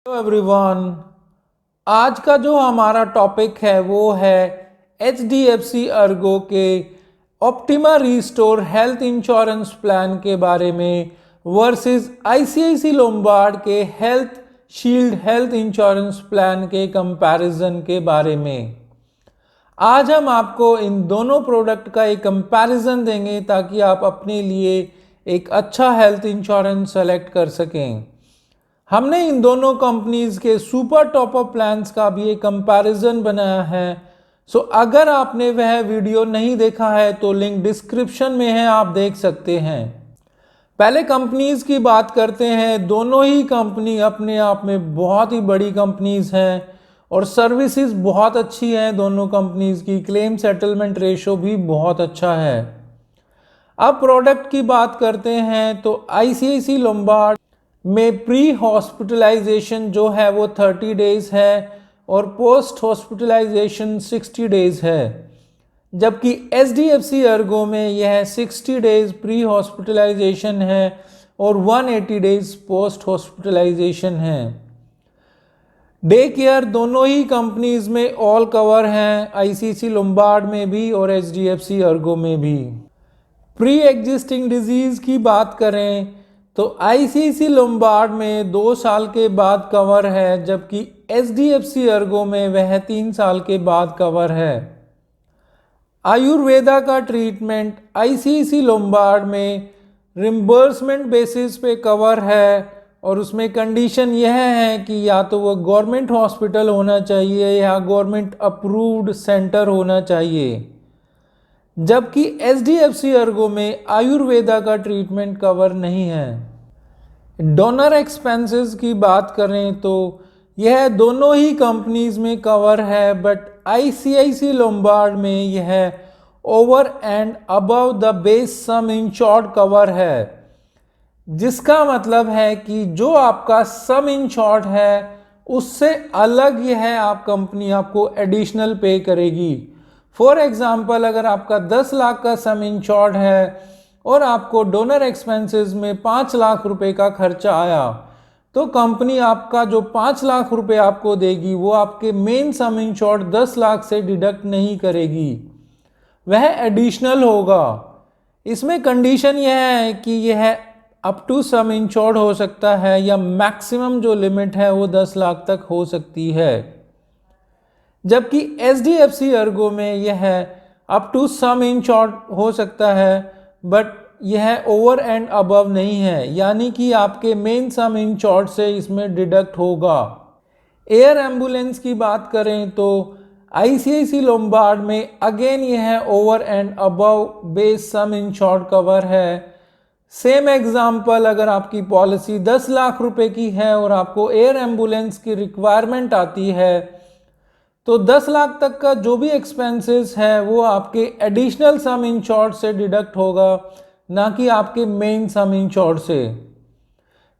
Hello everyone. आज का जो हमारा टॉपिक है वो है HDFC अर्गो के optima restore health insurance plan के बारे में वर्सेस ICICI लोम्बार्ड के health shield health insurance plan के कंपैरिजन के बारे में। आज हम आपको इन दोनों प्रोडक्ट का एक कंपैरिजन देंगे ताकि आप अपने लिए एक अच्छा हेल्थ इंश्योरेंस सेलेक्ट कर सकें। हमने इन दोनों कंपनीज के सुपर टॉपअप प्लान्स का भी एक कंपैरिजन बनाया है। सो अगर आपने वह वीडियो नहीं देखा है तो लिंक डिस्क्रिप्शन में है, आप देख सकते हैं। पहले कंपनीज की बात करते हैं। दोनों ही कंपनी अपने आप में बहुत ही बड़ी कंपनीज हैं और सर्विसेज बहुत अच्छी हैं। दोनों कंपनीज की क्लेम सेटलमेंट रेशो भी बहुत अच्छा है। अब प्रोडक्ट की बात करते हैं तो ICICI लोम्बार्ड में प्री हॉस्पिटलाइजेशन जो है वो 30 डेज है और पोस्ट हॉस्पिटलाइजेशन 60 डेज है, जबकि HDFC अर्गो में यह 60 डेज प्री हॉस्पिटलाइजेशन है और 180 डेज पोस्ट हॉस्पिटलाइजेशन है। डे केयर दोनों ही कंपनीज में ऑल कवर हैं, ICICI लोम्बार्ड में भी और HDFC अर्गो में भी। प्री एग्जिस्टिंग डिजीज़ की बात करें तो ICICI लोम्बार्ड में 2 साल के बाद कवर है, जबकि HDFC अर्गो में वह 3 साल के बाद कवर है। आयुर्वेदा का ट्रीटमेंट ICICI लोम्बार्ड में रिम्बर्समेंट बेसिस पे कवर है और उसमें कंडीशन यह है कि या तो वह गवर्नमेंट हॉस्पिटल होना चाहिए या गवर्नमेंट अप्रूव्ड सेंटर होना चाहिए, जबकि HDFC अर्गो में आयुर्वेदा का ट्रीटमेंट कवर नहीं है। डोनर एक्सपेंसेस की बात करें तो यह दोनों ही कंपनीज में कवर है, बट ICICI लोम्बार्ड में यह over and above the base some insured cover है, जिसका मतलब है कि जो आपका सम इंश्योर्ड है उससे अलग यह कंपनी आपको एडिशनल पे करेगी। फॉर एग्जाम्पल, अगर आपका 10 लाख का सम इंश्योर्ड है और आपको डोनर एक्सपेंसेस में 5 लाख रुपए का खर्चा आया तो कंपनी आपका जो 5 लाख रुपए आपको देगी वो आपके मेन सम इंश्योर्ड 10 लाख से डिडक्ट नहीं करेगी, वह एडिशनल होगा। इसमें कंडीशन यह है कि यह अप टू सम इंश्योर्ड हो सकता है या मैक्सिमम जो लिमिट है वो 10 लाख तक हो सकती है, जबकि HDFC अर्गो में यह अप टू सम इंश्योर्ड हो सकता है बट यह ओवर एंड अबव नहीं है, यानी कि आपके मेन सम इंश्योर्ड से इसमें डिडक्ट होगा। एयर एम्बुलेंस की बात करें तो ICICI लोम्बार्ड में अगेन यह over and above base some insured cover है। सेम एग्जाम्पल, अगर आपकी पॉलिसी 10 लाख रुपए की है और आपको एयर एम्बुलेंस की रिक्वायरमेंट आती है तो 10 लाख तक का जो भी एक्सपेंसेस है वो आपके एडिशनल सम इंश्योर्ड से डिडक्ट होगा, ना कि आपके मेन सम इंश्योर्ड से।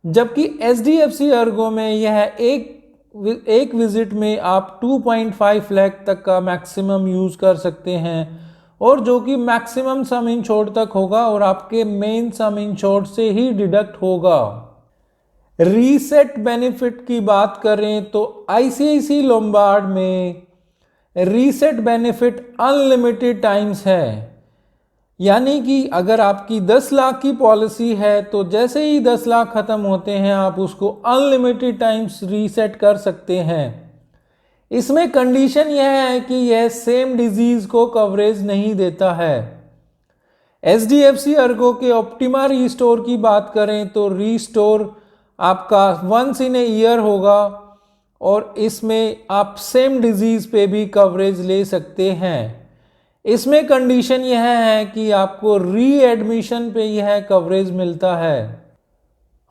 जबकि HDFC अर्गो में यह एक विजिट में आप 2.5 लाख तक का मैक्सिमम यूज़ कर सकते हैं और जो कि मैक्सिमम सम इंश्योर्ड तक होगा और आपके मेन सम इंश्योर्ड से ही डिडक्ट होगा। रीसेट बेनिफिट की बात करें तो ICICI लोम्बार्ड में रीसेट बेनिफिट अनलिमिटेड टाइम्स है, यानी कि अगर आपकी 10 लाख की पॉलिसी है तो जैसे ही 10 लाख ख़त्म होते हैं आप उसको अनलिमिटेड टाइम्स रीसेट कर सकते हैं। इसमें कंडीशन यह है कि यह सेम डिजीज़ को कवरेज नहीं देता है। HDFC अर्गो के ऑप्टिमा रिस्टोर की बात करें तो रिस्टोर आपका वंस इन ए ईयर होगा और इसमें आप सेम डिजीज़ पे भी कवरेज ले सकते हैं। इसमें कंडीशन यह है कि आपको री एडमिशन पे यह कवरेज मिलता है।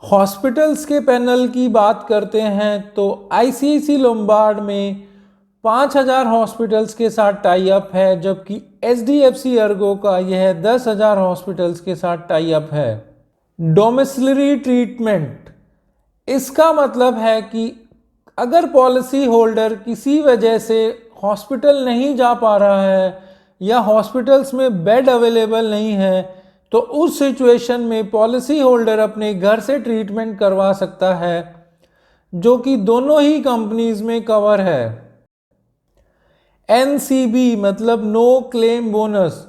हॉस्पिटल्स के पैनल की बात करते हैं तो ICICI लोम्बार्ड में 5000 हॉस्पिटल्स के साथ टाई अप है, जबकि HDFC अर्गो का यह 10,000 हॉस्पिटल्स के साथ टाई अप है। डोमिसिलरी ट्रीटमेंट, इसका मतलब है कि अगर पॉलिसी होल्डर किसी वजह से हॉस्पिटल नहीं जा पा रहा है या हॉस्पिटल्स में बेड अवेलेबल नहीं है तो उस सिचुएशन में पॉलिसी होल्डर अपने घर से ट्रीटमेंट करवा सकता है, जो कि दोनों ही कंपनीज में कवर है। NCB मतलब no claim bonus,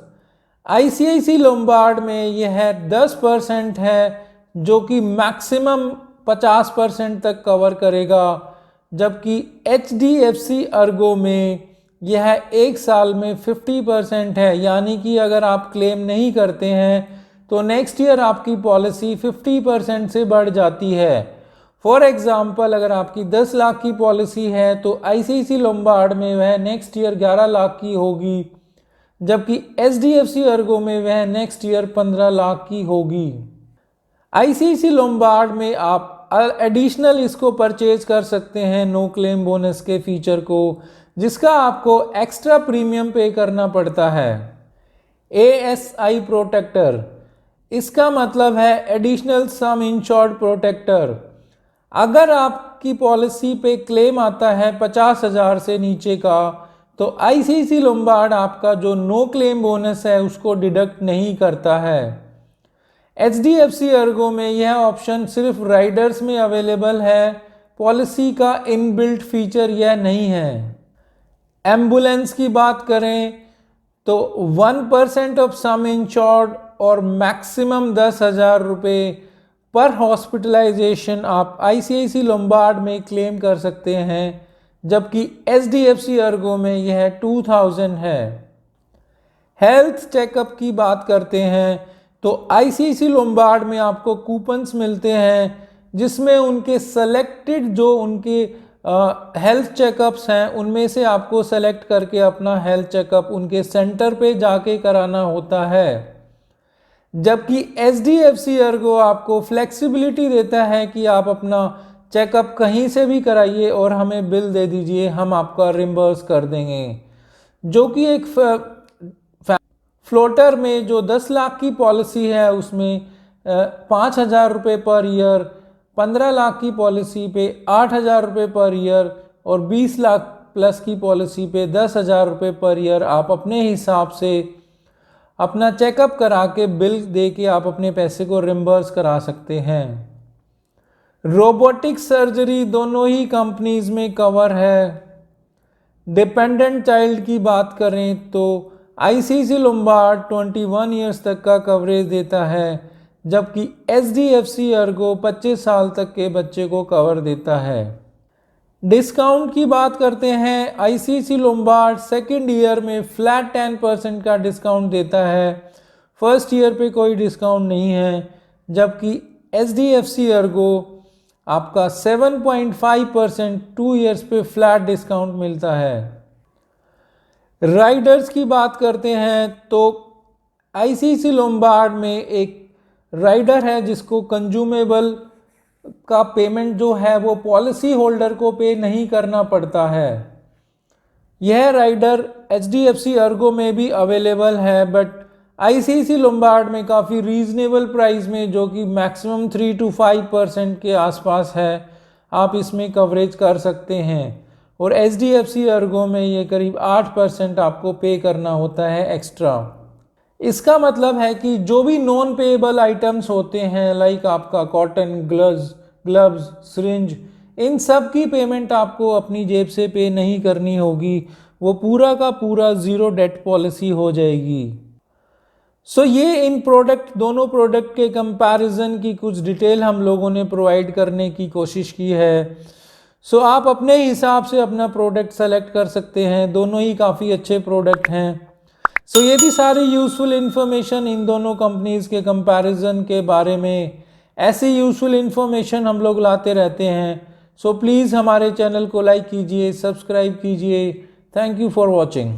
ICICI Lombard में यह 10% है, जो कि मैक्सिमम 50% तक कवर करेगा, जबकि HDFC अर्गो में यह 1 साल में 50% है। यानी कि अगर आप क्लेम नहीं करते हैं तो नेक्स्ट ईयर आपकी पॉलिसी 50% से बढ़ जाती है। फॉर एग्जाम्पल, अगर आपकी 10 लाख की पॉलिसी है तो ICICI लोम्बार्ड में वह नेक्स्ट ईयर 11 लाख की होगी, जबकि HDFC अर्गो में वह नेक्स्ट ईयर 15 लाख की होगी। ICICI लोम्बार्ड में आप एडिशनल इसको परचेज कर सकते हैं नो क्लेम बोनस के फीचर को, जिसका आपको एक्स्ट्रा प्रीमियम पे करना पड़ता है। ASI प्रोटेक्टर, इसका मतलब है एडिशनल सम इंश्योर्ड प्रोटेक्टर। अगर आपकी पॉलिसी पे क्लेम आता है 50,000 से नीचे का, तो ICICI लोम्बार्ड आपका जो नो क्लेम बोनस है उसको डिडक्ट नहीं करता है। HDFC अर्गो में यह ऑप्शन सिर्फ राइडर्स में अवेलेबल है, पॉलिसी का इनबिल्ट फीचर यह नहीं है। एम्बुलेंस की बात करें तो 1% ऑफ सम इंश्योर्ड और मैक्सिमम 10,000 रुपये पर हॉस्पिटलाइजेशन आप ICICI लोम्बार्ड में क्लेम कर सकते हैं, जबकि HDFC अर्गो में यह 2000 है। हेल्थ चेकअप की बात करते हैं तो ICICI लोम्बार्ड में आपको कूपन्स मिलते हैं, जिसमें उनके सेलेक्टेड जो उनके हेल्थ चेकअप्स हैं उनमें से आपको सेलेक्ट करके अपना हेल्थ चेकअप उनके सेंटर पे जाके कराना होता है। जबकि HDFC अर्गो आपको फ्लेक्सिबिलिटी देता है कि आप अपना चेकअप कहीं से भी कराइए और हमें बिल दे दीजिए, हम आपका रिम्बर्स कर देंगे। जो कि एक फ्लोटर में जो 10 लाख की पॉलिसी है उसमें 5,000 रुपये पर ईयर, 15 लाख की पॉलिसी पे 8,000 रुपये पर ईयर और 20 लाख प्लस की पॉलिसी पे 10,000 रुपये पर ईयर आप अपने हिसाब से अपना चेकअप करा के बिल दे के आप अपने पैसे को रिम्बर्स करा सकते हैं। रोबोटिक सर्जरी दोनों ही कंपनीज में कवर है। डिपेंडेंट चाइल्ड की बात करें तो ICICI लोम्बार्ड 21 ईयर्स तक का कवरेज देता है, जबकि HDFC अर्गो 25 साल तक के बच्चे को कवर देता है। डिस्काउंट की बात करते हैं, ICICI लोम्बार्ड सेकेंड ईयर में फ्लैट 10% का डिस्काउंट देता है, फर्स्ट ईयर पे कोई डिस्काउंट नहीं है, जबकि HDFC अर्गो आपका 7.5% 2 ईयर्स पे फ्लैट डिस्काउंट मिलता है। राइडर्स की बात करते हैं तो ICICI लोम्बार्ड में एक राइडर है जिसको कंज्यूमेबल का पेमेंट जो है वो पॉलिसी होल्डर को पे नहीं करना पड़ता है। यह राइडर HDFC अर्गो में भी अवेलेबल है, बट ICICI लोम्बार्ड में काफ़ी रीजनेबल प्राइस में, जो कि मैक्सिमम 3 to 5% के आसपास है, आप इसमें कवरेज कर सकते हैं। और HDFC अर्गो में ये करीब 8% आपको पे करना होता है एक्स्ट्रा। इसका मतलब है कि जो भी नॉन पेएबल आइटम्स होते हैं, लाइक आपका कॉटन, ग्लव्स, सिरिंज, इन सब की पेमेंट आपको अपनी जेब से पे नहीं करनी होगी, वो पूरा का पूरा ज़ीरो डेट पॉलिसी हो जाएगी। सो ये इन दोनों प्रोडक्ट के कंपैरिजन की कुछ डिटेल हम लोगों ने प्रोवाइड करने की कोशिश की है। सो आप अपने हिसाब से अपना प्रोडक्ट सेलेक्ट कर सकते हैं, दोनों ही काफ़ी अच्छे प्रोडक्ट हैं। सो ये थी सारी यूज़फुल इन्फॉर्मेशन इन दोनों कंपनीज़ के कंपैरिजन के बारे में। ऐसी यूज़फुल इन्फॉर्मेशन हम लोग लाते रहते हैं, सो प्लीज़ हमारे चैनल को लाइक कीजिए, सब्सक्राइब कीजिए। Thank you for watching.